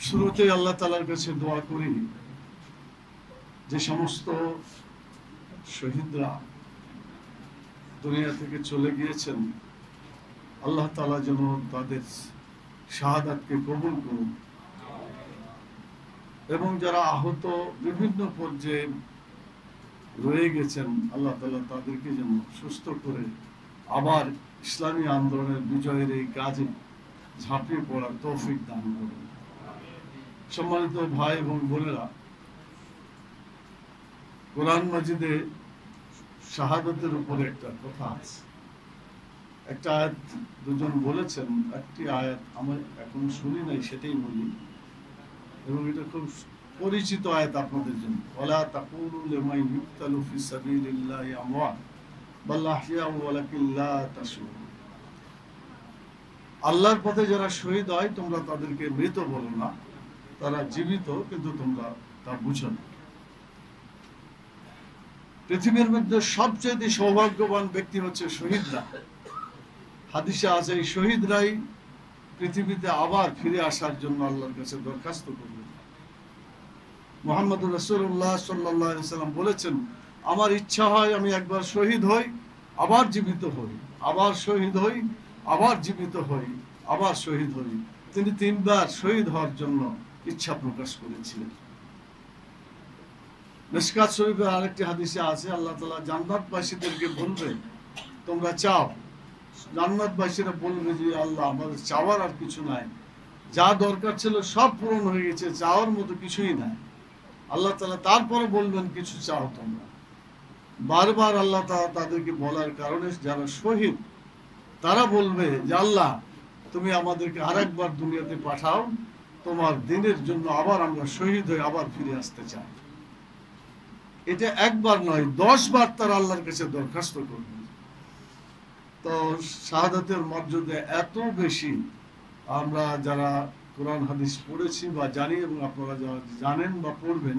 শুরুতেই আল্লাহ তাআলার কাছে দোয়া করি যে সমস্ত শহীদরা দুনিয়া থেকে চলে গিয়েছেন, আল্লাহ তাআলা যেন তাদের শাহাদাতকে কবুল করুন এবং যারা আহত বিভিন্ন পর্যায়ে রয়ে গেছেন, আল্লাহ তাআলা তাদেরকে যেন সুস্থ করে আবার ইসলামী আন্দোলনের বিজয়ের এই কাজে ঝাঁপিয়ে পড়ার তৌফিক দান করুন। সম্মানিত ভাই এবং বোনেরা, কোরআন মাজিদে শাহাদাতের উপরে একটা কথা আছে। একটা আয়াত দুজন বলেছেন, একটি আয়াত আমি এখন শুনি নাই, সেটাই বলি, এবং এটা খুব পরিচিত আয়াত আপনাদের জন্য। ওয়ালা তাকুলু লিমান ইউকতালু ফি সাবিলিল্লাহি আমওয়াত বাল আহইয়াউ ওয়ালাকিন লা তাশউরুন। আল্লাহর পথে যারা শহীদ হয় তোমরা তাদেরকে মৃত বলো না, তারা জীবিত, কিন্তু তোমরা তা বুঝো না। পৃথিবীর মধ্যে সবচেয়ে সৌভাগ্যবান ব্যক্তি হচ্ছে শহীদরা। হাদিসে আছে এই শহীদরাই পৃথিবীতে আবার ফিরে আসার জন্য আল্লাহর কাছে দরখাস্ত করবে। মুহাম্মদুর রাসূলুল্লাহ সাল্লাল্লাহু আলাইহি ওয়াসাল্লাম বলেছেন, আমার ইচ্ছা হয় আমি একবার শহীদ হই, আবার জীবিত হই, আবার শহীদ হই, আবার জীবিত হই, আবার শহীদ হই। তিনি তিনবার শহীদ হওয়ার জন্য ইচ্ছা প্রকাশ করেছিলেন। মিশকাত শরীফের আরেকটি হাদিসে আছে, আল্লাহ তাআলা জান্নাতবাসীদেরকে বলবে তোমরা চাও। জান্নাতবাসীরা বলবে যে আল্লাহ, আমাদের চাওয়ার আর কিছু নাই, যা দরকার ছিল সব পূরণ হয়ে গেছে, চাওয়ার মতো কিছুই নাই। আল্লাহ তাআলা তারপরে বলবেন কিছু চাও তোমরা। বারবার আল্লাহ তাআলা তাদেরকে বলার কারণে যারা শহীদ তারা বলবে যে আল্লাহ, তুমি আমাদেরকে আরেকবার দুনিয়াতে পাঠাও, তোমার দিনের জন্য আবার আমরা শহীদ হয়ে আবার ফিরে আসতে চাই। এটা একবার নয়, 10 বার তারা আল্লাহর কাছে দরখাস্ত করবে। তো শাহাদাতের মর্যাদা এত বেশি, আমরা যারা কোরআন হাদিস পড়েছি বা জানি, এবং আপনারা যারা জানেন বা পড়বেন,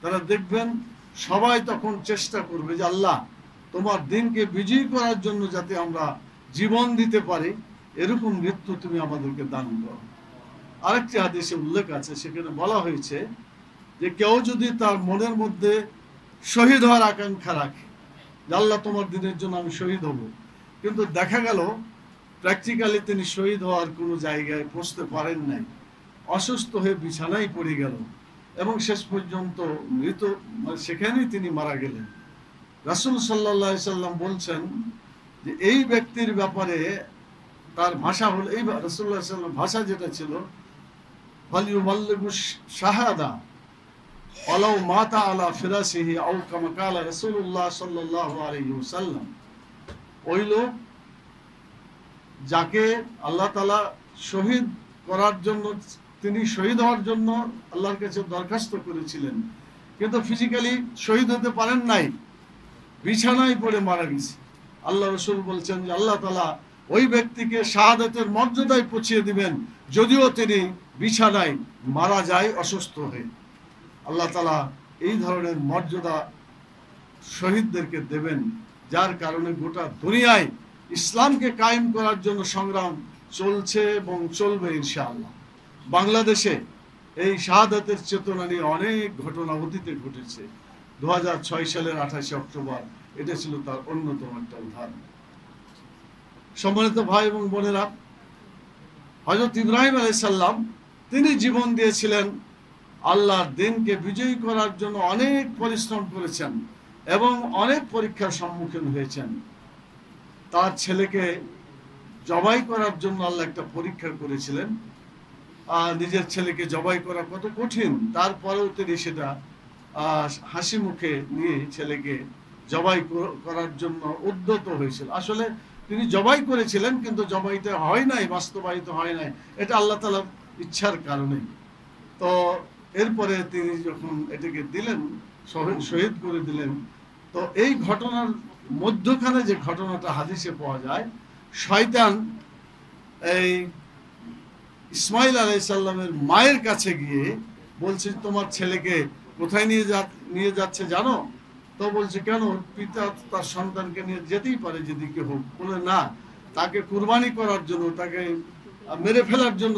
তারা দেখবেন সবাই তখন চেষ্টা করবে যে আল্লাহ, তোমার দিনকে বিজয়ী করার জন্য যাতে আমরা জীবন দিতে পারি, এরকম মৃত্যু তুমি আমাদেরকে দান করো। আরেকটি হাদিসে উল্লেখ আছে, সেখানে বলা হয়েছে যে কেউ যদি তার মনের মধ্যে শহীদ হওয়ার আকাঙ্ক্ষা রাখে যে আল্লাহ তোমার দিনের জন্য আমি শহীদ হব, কিন্তু দেখা গেল প্র্যাকটিক্যালি তিনি শহীদ হওয়ার কোনো জায়গায় পৌঁছতে পারেন নাই, অসুস্থ হয়ে বিছানায় পড়ে গেল এবং শেষ পর্যন্ত মৃত, সেখানেই তিনি মারা গেলেন। রাসূল সাল্লাল্লাহু আলাইহি সাল্লাম বলছেন যে এই ব্যক্তির ব্যাপারে তার ভাষা হলো, এই রাসূলুল্লাহ সাল্লাল্লাহু আলাইহি সাল্লাম ভাষা যেটা ছিল, ফালিউবাল্লিগু শাহাদা ওয়ালাউ মাতা আলা ফিরাশিহি আও কামা ক্বালা রাসূলুল্লাহ সাল্লাল্লাহু আলাইহি ওয়াসাল্লাম। ওই লোক যাকে আল্লাহ তাআলা শহীদ করার জন্য, তিনি শহীদ হওয়ার জন্য আল্লাহর কাছে দরখাস্ত করেছিলেন, কিন্তু ফিজিক্যালি শহীদ হতে পারেন নাই, বিছানায় পড়ে মারা গেছে। আল্লাহ রাসূল বলছেন যে আল্লাহ তাআলা ওই ব্যক্তিকে শাহাদাতের মর্যাদায় পৌঁছিয়ে দিবেন, যদিও তিনি বিছানায় মারা যায় অসুস্থ হয়ে। আল্লাহ তাআলা এই ধরনের মর্যাদা শহীদদেরকে দেবেন, যার কারণে গোটা দুনিয়ায় ইসলামকে কায়েম করার জন্য সংগ্রাম চলছে এবং চলবে ইনশাআল্লাহ। বাংলাদেশে এই শাহাদাতের চেতনা নিয়ে অনেক ঘটনা অতীতে ঘটেছে। 2006 সালের 28 অক্টোবর এটা ছিল তার অন্যতম একটা উদাহরণ। সম্মানিত ভাই এবং বোনেরা, হযরত ইব্রাহিম আলাইহিস সালাম তিনি জীবন দিয়েছিলেন আল্লাহর দিনকে বিজয়ী করার জন্য, অনেক পরিশ্রম করেছেন এবং অনেক পরীক্ষার সম্মুখীন হয়েছেন। তার ছেলেকে জবাই করার জন্য আল্লাহ একটা পরীক্ষা করেছিলেন। নিজের ছেলেকে জবাই করা কত কঠিন, তারপরেও তিনি সেটা হাসি মুখে নিয়ে ছেলেকে জবাই করার জন্য উদ্যত হয়েছিল। আসলে তিনি জবাই করেছিলেন, কিন্তু জবাইটা হয় নাই, বাস্তবায়িত হয় নাই, এটা আল্লাহ তাআলার ইচ্ছার কারণে। তো এরপরে তিনি যখন এটাকে দিলেন, শহীদ করে দিলেন, তো এই ঘটনার মধ্যখানে যে ঘটনাটা হাদিসে পাওয়া যায়, শয়তান এই ইসমাইল আলাইহিস সালামের মায়ের কাছে গিয়ে বলছে, তোমার ছেলেকে কোথায় নিয়ে যাচ্ছে জানো? তো বলছে, কেন? পিতা তার সন্তানকে নিয়ে যেতেই পারে যেদিকে হোক। বলে না, তাকে কুরবানি করার জন্য, তাকে মেরে ফেলার জন্য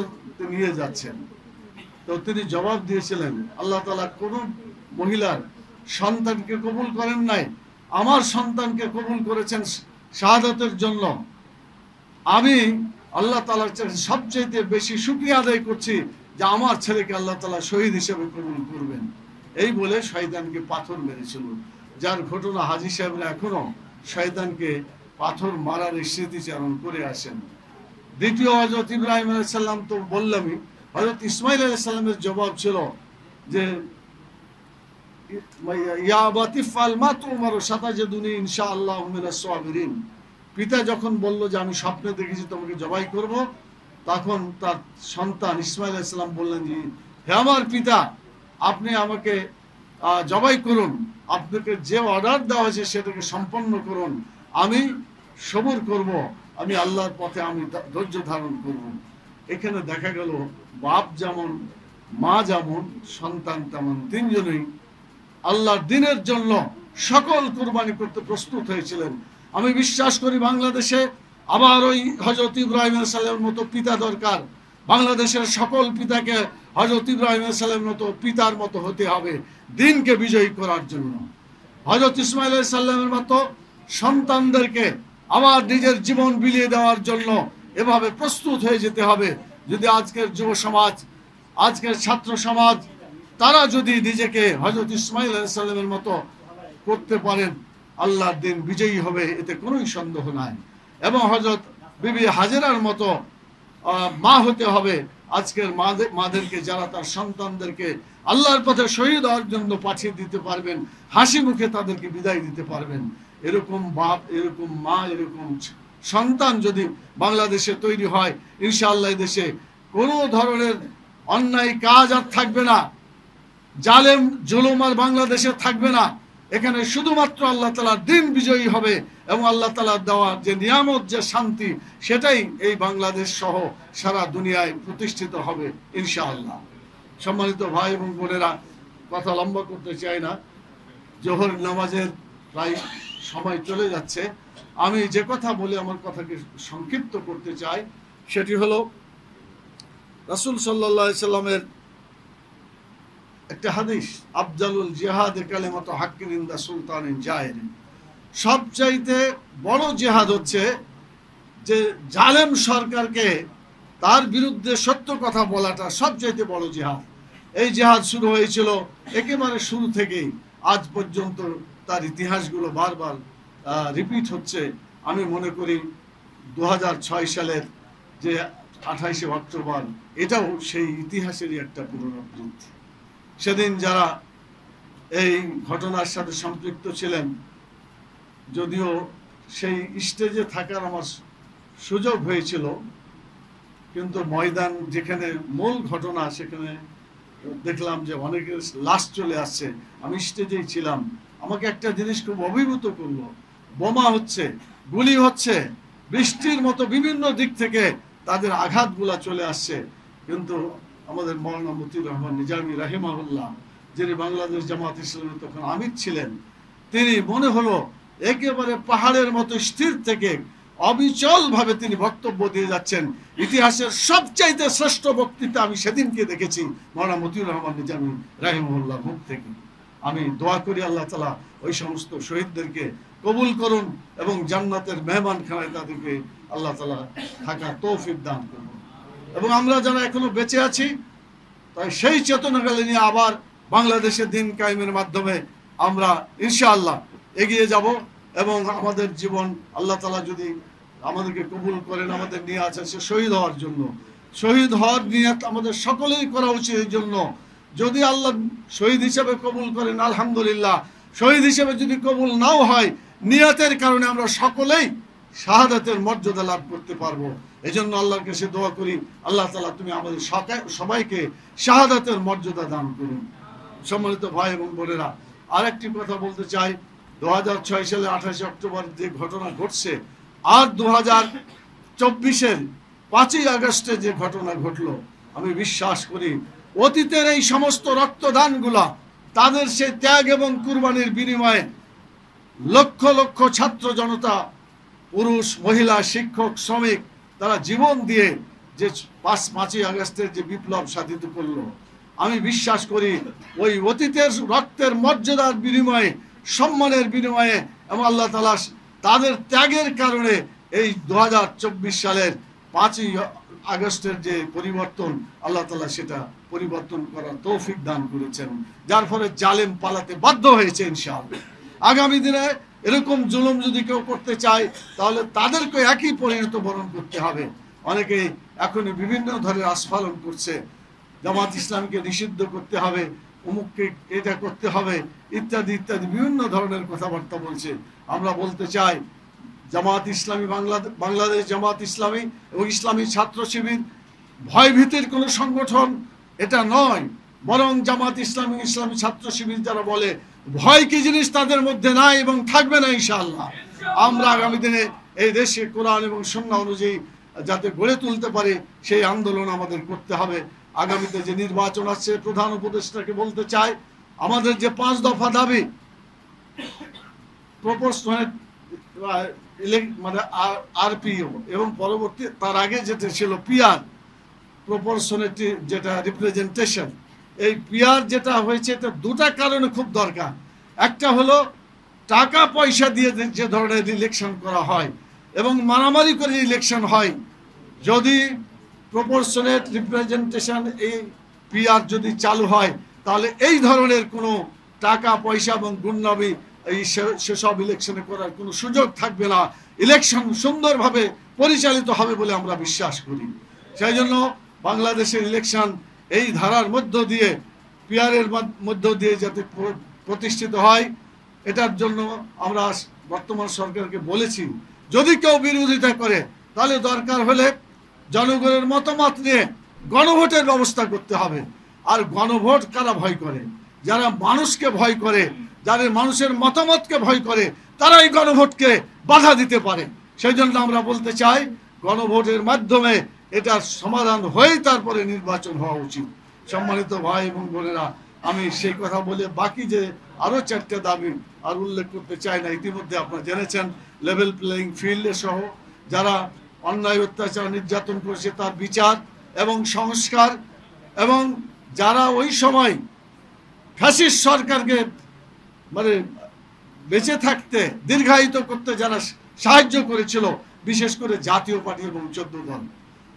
নিয়ে যাচ্ছেন। তো তিনি জবাব দিয়েছিলেন, আল্লাহ তাআলা কোন মহিলার সন্তানকে কবুল করেন নাই, আমার সন্তানকে কবুল করেছেন শাহাদাতের জন্য। আমি আল্লাহ তাআলার সবচেয়ে বেশি শুকরিয়া আদায় করছি যে আমার ছেলেকে আল্লাহ তাআলা শহীদ হিসেবে কবুল করবেন। এই বলে শয়তানকে পাথর মেরেছিল, যার ঘটনা হাজী সাহেবরা এখনো শয়তানকে পাথর মারার স্মৃতিচারণ করে আসেন। দ্বিতীয় হযরত ইব্রাহিম আলাইহিস সালাম তো বললামই। হযরত ইসমাঈল আলাইহিস সালামের জবাব ছিল যে ইয়া আবাতি ফাল মা তুমার সাতাজিদুনি ইনশাআল্লাহু মিনাস সাবিরিন। পিতা যখন বলল যে আমি স্বপ্নে দেখেছি তোমাকে জবাই করব, তখন তার সন্তান ইসমাঈল আলাইহিস সালাম বললেন যে হে আমার পিতা, আপনি আমাকে জবাই করুন, আপনাকে যে অর্ডার দেওয়া হয়েছে সেটাকে সম্পন্ন করুন, আমি সবর করব, আমি আল্লাহর পথে আমি ধৈর্য ধারণ করব। এখানে দেখা গেল বাপ যেমন মা যেমন সন্তান তেমন, তিনজনেই আল্লাহর দ্বীনের জন্য সকল কুরবানি করতে প্রস্তুত হয়েছিলেন। আমি বিশ্বাস করি বাংলাদেশে আবার ওই হযরত ইব্রাহিম আলাইহিস সালামের মতো পিতা দরকার। বাংলাদেশের সকল পিতাকে হযরত ইব্রাহিম আলাইহিস সালামের মতো পিতার মতো হতে হবে দ্বীনকে বিজয়ী করার জন্য। হযরত ইসমাঈল আলাইহিস সালামের মতো সন্তানদেরকে আবার নিজের জীবন বিলিয়ে দেওয়ার জন্য এভাবে প্রস্তুত হয়ে যেতে হবে। যদি আজকের যুব সমাজ, আজকের ছাত্র সমাজ, তারা যদি নিজেকে হযরত ইসমাঈল আলাইহিস সালামের মতো করতে পারেন, আল্লাহর দ্বীন বিজয়ী হবে, এতে কোনো সন্দেহ নাই। এবং হযরত বিবি হাজেরার মতো মা হতে হবে আজকের মাদেরকে, যারা তার সন্তানদেরকে আল্লাহর পথে শহীদ হওয়ার জন্য পাঠিয়ে দিতে পারবেন, হাসি মুখে তাদেরকে বিদায় দিতে পারবেন। এরকম বাপ, এরকম মা, এরকম সন্তান যদি বাংলাদেশে তৈরি হয়, ইনশাআল্লাহ দেশে কোনো ধরনের অন্যায় কাজ আর থাকবে না, জালেম জুলুম আর বাংলাদেশে থাকবে না। এখানে শুধুমাত্র আল্লাহ তাআলার দ্বীন বিজয়ী হবে এবং আল্লাহ তাআলার দেওয়া যে নিয়ামত, যে শান্তি, সেটাই এই বাংলাদেশ সহ সারা দুনিয়ায় প্রতিষ্ঠিত হবে ইনশাআল্লাহ। সম্মানিত ভাই এবং বোনেরা, কথা লম্বা করতে চাই না, জোহর নামাজের প্রায় সময় চলে যাচ্ছে। আমি যে কথা বলে আমার কথাকে সংক্ষিপ্ত করতে চাই সেটি হলো রাসূল সাল্লাল্লাহু আলাইহি সাল্লামের একটা হাদিস, আফজালুল জিহাদে কালিমাতু হাক্কিন ইনদা সুলতানিন জাহিরিন। সবচাইতে বড় জিহাদ হচ্ছে যে জালেম সরকারকে তার বিরুদ্ধে সত্য কথা বলাটা সবচাইতে বড় জিহাদ। এই জিহাদ শুরু হয়েছিল একেবারে শুরু থেকেই, আজ পর্যন্ত তার ইতিহাসগুলো বারবার রিপিট হচ্ছে। আমি মনে করি 2006 সালের যে 28শে অক্টোবর, এটাও সেই ইতিহাসেরই একটা পুনরাবৃত্তি। সেদিন যারা এই ঘটনার সাথে সম্পৃক্ত ছিলেন, যদিও সেই স্টেজে থাকার আমার সুযোগ হয়েছিল, কিন্তু ময়দান যেখানে মূল ঘটনা, সেখানে দেখলাম যে অনেকের লাশ চলে আসছে। আমি স্টেজেই ছিলাম। আমাকে একটা জিনিস খুব অভিভূত করলো, বোমা হচ্ছে, গুলি হচ্ছে, বৃষ্টির মতো বিভিন্ন দিক থেকে তাদের আঘাতগুলা চলে আসছে, কিন্তু আমাদের মাওলানা মতিউর রহমান নিজামী রাহিমাহুল্লাহ, যিনি বাংলাদেশ জামাত ইসলামী তখন আমির ছিলেন, তিনি মনে হলো একেবারে পাহাড়ের মতো স্থির থেকে অবিচল ভাবে তিনি বক্তব্য দিয়ে যাচ্ছেন। ইতিহাসের সবচাইতে শ্রেষ্ঠ বক্তৃতা আমি সেদিনকে দেখেছি মাওলানা মতিউর রহমান নিজামী রাহিমাহুল্লাহ মুখ থেকে। আমি দোয়া করি আল্লাহ তাআলা ওই সমস্ত শহীদদেরকে কবুল করুন এবং জান্নাতের মেহমানখানায় তাদেরকে আল্লাহ তাআলা থাকার তৌফিক দান করুন। এবং আমরা যারা এখনো বেঁচে আছি, তাই সেই চেতনাগুলো নিয়ে আবার বাংলাদেশের দিন কায়েমের মাধ্যমে আমরা ইনশাআল্লাহ এগিয়ে যাব এবং আমাদের জীবন আল্লাহ তাআলা যদি আমাদেরকে কবুল করেন, আমাদের নিয়ত আছে শহীদ হওয়ার জন্য। শহীদ হওয়ার নিয়ত আমাদের সকলেই করা উচিত। এই জন্য যদি আল্লাহ শহীদ হিসেবে কবুল করেন আলহামদুলিল্লাহ, শহীদ হিসেবে যদি কবুল নাও হয়, নিয়তের কারণে আমরা সকলেই শাহাদাতের মর্যাদা লাভ করতে পারবো। এজন্য আল্লাহর কাছে দোয়া করি, আল্লাহ তাআলা তুমি আমাদের সবাইকে শাহাদাতের মর্যাদা দান করুন। সম্মানিত ভাই এবং বোনেরা, আরেকটি কথা বলতে চাই, 2006 সালে 28 অক্টোবর যে ঘটনা ঘটছে, আর 2024-এর 5ই আগস্টে যে ঘটনা ঘটলো, আমি বিশ্বাস করি অতীতের এই সমস্ত রক্তদানগুলা, তাদের সেই ত্যাগ এবং কুরবানির বিনিময়ে লক্ষ লক্ষ ছাত্র জনতা, পুরুষ মহিলা, শিক্ষক শ্রমিক, তারা জীবন দিয়ে যে 5ই আগস্টের যে বিপ্লব সাধিত করলো, আমি বিশ্বাস করি ওই অতীতের রক্তের মর্যাদার বিনিময়ে, সম্মানের বিনিময়ে এবং আল্লাহ তাআলা তাদের ত্যাগের কারণে এই 2024 সালের 5ই আগস্টের যে পরিবর্তন, আল্লাহ তাআলা সেটা পরিবর্তন করার তৌফিক দান করেছেন, যার ফলে জালেম পালাতে বাধ্য হয়েছে। ইনশাআল্লাহ আগামী দিনে এরকম জুলুম যদি কেউ করতে চায় তাহলে তাদেরকে একই পরিণত বরণ করতে হবে। অনেকে এখন বিভিন্ন ধরনের আস্ফালন করছে, জামাত ইসলামকে নিষিদ্ধ করতে হবে, অমুককে এটা করতে হবে, ইত্যাদি ইত্যাদি বিভিন্ন ধরনের কথাবার্তা বলছে। আমরা বলতে চাই জামাত ইসলামী বাংলাদেশ জামাত ইসলামী এবং ইসলামী ছাত্র শিবির ভয়ভীতির কোনো সংগঠন এটা নয়, বরং জামাত ইসলামী ইসলামী ছাত্র শিবির যারা বলে ভয় কি জিনিস তাদের মধ্যে নাই এবং থাকবে না ইনশাআল্লাহ। আমরা আগামী দিনে এই দেশে কোরআন এবং সুন্নাহ অনুযায়ী যাতে গড়ে তুলতে পারে সেই আন্দোলন আমাদের করতে হবে। আগামীতে যে নির্বাচন আছে, প্রধান উপদেষ্টাকে বলতে চাই আমাদের যে 5 দফা দাবি, প্রপোর্শনাল মানে আরপিও এবং পরবর্তী তার আগে যেটা ছিল পিআর, প্রপোর্শনালিটি যেটা রিপ্রেজেন্টেশন, এই পিআর যেটা হয়েছে এটা দুটা কারণে খুব দরকার। একটা হলো টাকা পয়সা দিয়ে যে ধরনের ইলেকশন করা হয় এবং মারামারি করে ইলেকশন হয়, যদি প্রপোর্শনেট রিপ্রেজেন্টেশন এই পিআর যদি চালু হয় তাহলে এই ধরনের কোনো টাকা পয়সা এবং গুন্ডামি এই সেসব ইলেকশনে করার কোনো সুযোগ থাকবে না। ইলেকশন সুন্দরভাবে পরিচালিত হবে বলে আমরা বিশ্বাস করি। সেই জন্য বাংলাদেশের ইলেকশন এই ধারার মধ্য দিয়ে, পিআরের মধ্য দিয়ে যাতে প্রতিষ্ঠিত হয়, এটার জন্য আমরা বর্তমান সরকারকে বলেছি যদি কেউ বিরোধিতা করে তাহলে দরকার হলে জনগণের মতামত নিয়ে গণভোটের ব্যবস্থা করতে হবে। আর গণভোট কারা ভয় করে? যারা মানুষকে ভয় করে, যারা মানুষের মতামতকে ভয় করে, তারাই গণভোটকে বাধা দিতে পারে। সেই জন্য আমরা বলতে চাই গণভোটের মাধ্যমে এটার সমাধান হয়েই তারপরে নির্বাচন হওয়া উচিত। সম্মানিত ভাই এবং বোনেরা, আমি সেই কথা বলে বাকি যে আরো 4টা দাবি আর উল্লেখ করতে চাই না। ইতিমধ্যে আপনারা জেনেছেন লেভেল প্লেইং ফিল্ডে সহ যারা অন্যায় অত্যাচার নির্যাতন করেছে তার বিচার এবং সংস্কার, এবং যারা ওই সময় ফ্যাসিস্ট সরকারকে মানে বেঁচে থাকতে দীর্ঘায়িত করতে যারা সাহায্য করেছিল, বিশেষ করে জাতীয় পার্টি এবং 14 দল,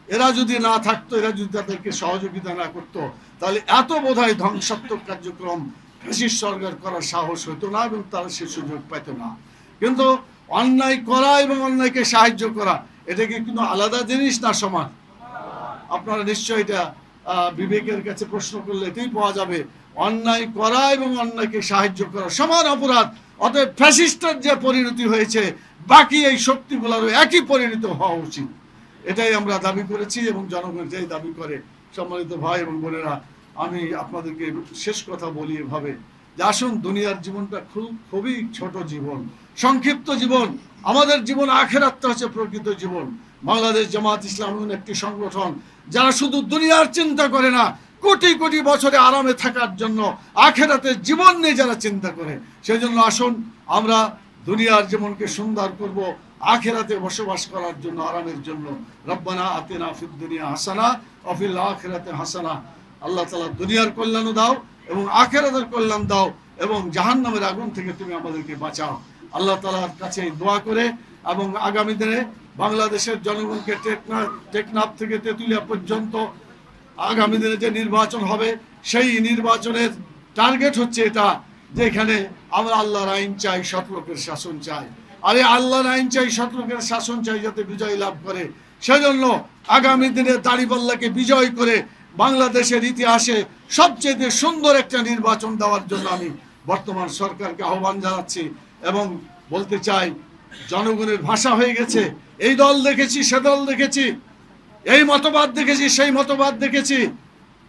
এরা যদি না থাকতো, এরা যদি তাদেরকে সহযোগিতা না করতো তাহলে এত বোধহয় ধ্বংসাত্মক কার্যক্রম ফ্যাসিস্ট সরকার করার সাহস হতো না এবং তারা সে সুযোগ পেত না। কিন্তু অন্যায় করা এবং অন্যায়কে সাহায্য করা এটা কি কোনো আলাদা জিনিস না সমান? আপনারা নিশ্চয়ই এটা বিবেকের কাছে প্রশ্ন করলে এটাই পাওয়া যাবে। অন্যায় করা এবং অন্যায়কে সাহায্য করা সমান অপরাধ। অতএব ফ্যাসিস্টের যে পরিণতি হয়েছে বাকি এই শক্তিগুলোরও একই পরিণত হওয়া উচিত, এটাই আমরা দাবি করেছি এবং জনগণ যেই দাবি করে। সম্মানিত ভাই এবং বোনেরা, আমি আপনাদেরকে শেষ কথা বলি এভাবে যে আসুন, দুনিয়ার জীবনটা খুবই ছোট জীবন, সংক্ষিপ্ত জীবন। আমাদের জীবন আখিরাতটা হচ্ছে প্রকৃত জীবন। বাংলাদেশ জামাত ইসলাম একটি সংগঠন যারা শুধু দুনিয়ার চিন্তা করে না, কোটি কোটি বছরে আরামে থাকার জন্য আখিরাতের জীবন নিয়ে যারা চিন্তা করে। সেই জন্য আসুন আমরা দুনিয়ার জীবনকে সুন্দর করব আখিরাতে বসবাস করার জন্য, আরামের জন্য। রব্বানা আতিনা ফিদ দুনিয়া হাসানা ওয়া ফিল আখিরাতি হাসানা। আল্লাহ তাআলা দুনিয়ার কল্যাণ দাও এবং আখিরাতের কল্যাণ দাও এবং জাহান্নামের আগুন থেকে তুমি আমাদেরকে বাঁচাও। আল্লাহ তাআলার কাছে দোয়া করে এবং আগামী দিনে বাংলাদেশের জনগণকে টেকনাফ থেকে তেঁতুলিয়া পর্যন্ত আগামী দিনে যে নির্বাচন হবে সেই নির্বাচনের টার্গেট হচ্ছে এটা, যেখানে আমরা আল্লাহর আইন চাই, সৎ লোকের শাসন চাই। আরে আল্লাহর আইন চাই, সৎ লোকের শাসন চাই যাতে বিজয় লাভ করে। সেজন্য আগামী দিনে দাড়িপাল্লাকে বিজয় করে বাংলাদেশের ইতিহাসে সবচেয়ে সুন্দর একটা নির্বাচন দেওয়ার জন্য আমি বর্তমান সরকারকে আহ্বান জানাচ্ছি এবং বলতে চাই জনগণের ভাষা হয়ে গেছে, এই দল দেখেছি, সে দল দেখেছি, এই মতবাদ দেখেছি, সেই মতবাদ দেখেছি,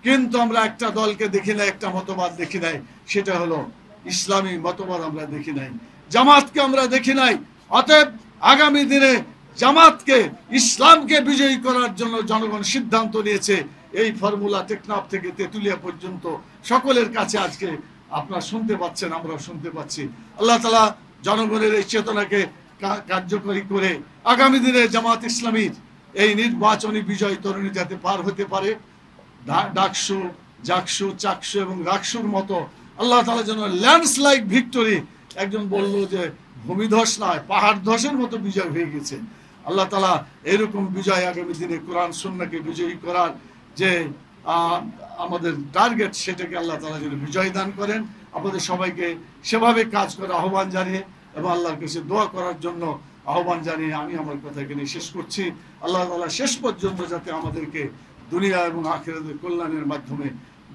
কিন্তু আমরা একটা দলকে দেখি নাই, একটা মতবাদ দেখি নাই, সেটা হলো ইসলামী মতবাদ আমরা দেখি নাই, জামাতকে আমরা দেখি নাই। অতএব আগামী দিনে জামাতকে, ইসলামকে বিজয়ী করার জন্য জনগণ সিদ্ধান্ত নিয়েছে। এই ফর্মুলা টেকনাফ থেকে তেঁতুলিয়া পর্যন্ত সকলের কাছে আজকে আপনারা শুনতে পাচ্ছেন, আমরাও শুনতে পাচ্ছি। আল্লাহ তাআলা জনগণের এই চেতনাকে কার্যকরী করে আগামী দিনে জামাত ইসলামীর এই নির্বাচনী বিজয় তরুণী যাতে পার হতে পারে, ডাকসু জাকসু, চাকসু এবং রাকসুর মতো আল্লাহ তাআলা যেন ল্যান্ডস্লাইড ভিক্টরি, একজন বলল যে ভূমিধস নয় পাহাড় ধসের মতো বিজয় হয়ে গেছে। আল্লাহ তাআলা এরকম বিজয় আগামী দিনে কোরআন সুন্নাহকে বিজয়ী করার যে আমাদের টার্গেট, সেটাকে আল্লাহ তাআলা যেন বিজয় দান করেন। আমাদের সবাইকে সেভাবে কাজ করার আহ্বান জানিয়ে এবং আল্লাহর কাছে দোয়া করার জন্য আহ্বান জানিয়ে আমি আমার কথা এখানে শেষ করছি। আল্লাহ তাআলা শেষ পর্যন্ত যাতে আমাদেরকে দুনিয়া এবং আখিরাতের কল্যাণের মাধ্যমে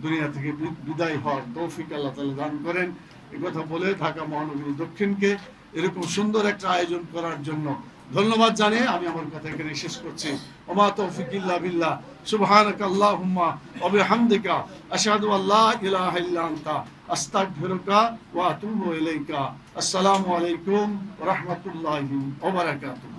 দুনিয়া থেকে বিদায় হওয়ার তৌফিক আল্লাহ তাআলা দান করেন। এই কথা বলে ঢাকা মহানগরী দক্ষিণকে এরকম সুন্দর একটা আয়োজন করার জন্য ধন্যবাদ জানিয়ে আমি আমার কথা এখানে শেষ করছি। ওমা তৌফিক ইল্লা বিল্লাহ, সুবহানাকা আল্লাহুম্মা ওয়া বিহামদিকা, আশহাদু আল্লা ইলাহা ইল্লা আনতা, আস্তাগফিরুকা ওয়া আতুবু ইলাইকা। আসসালামু আলাইকুম ওয়া রাহমাতুল্লাহি ওয়া বারাকাতুহু।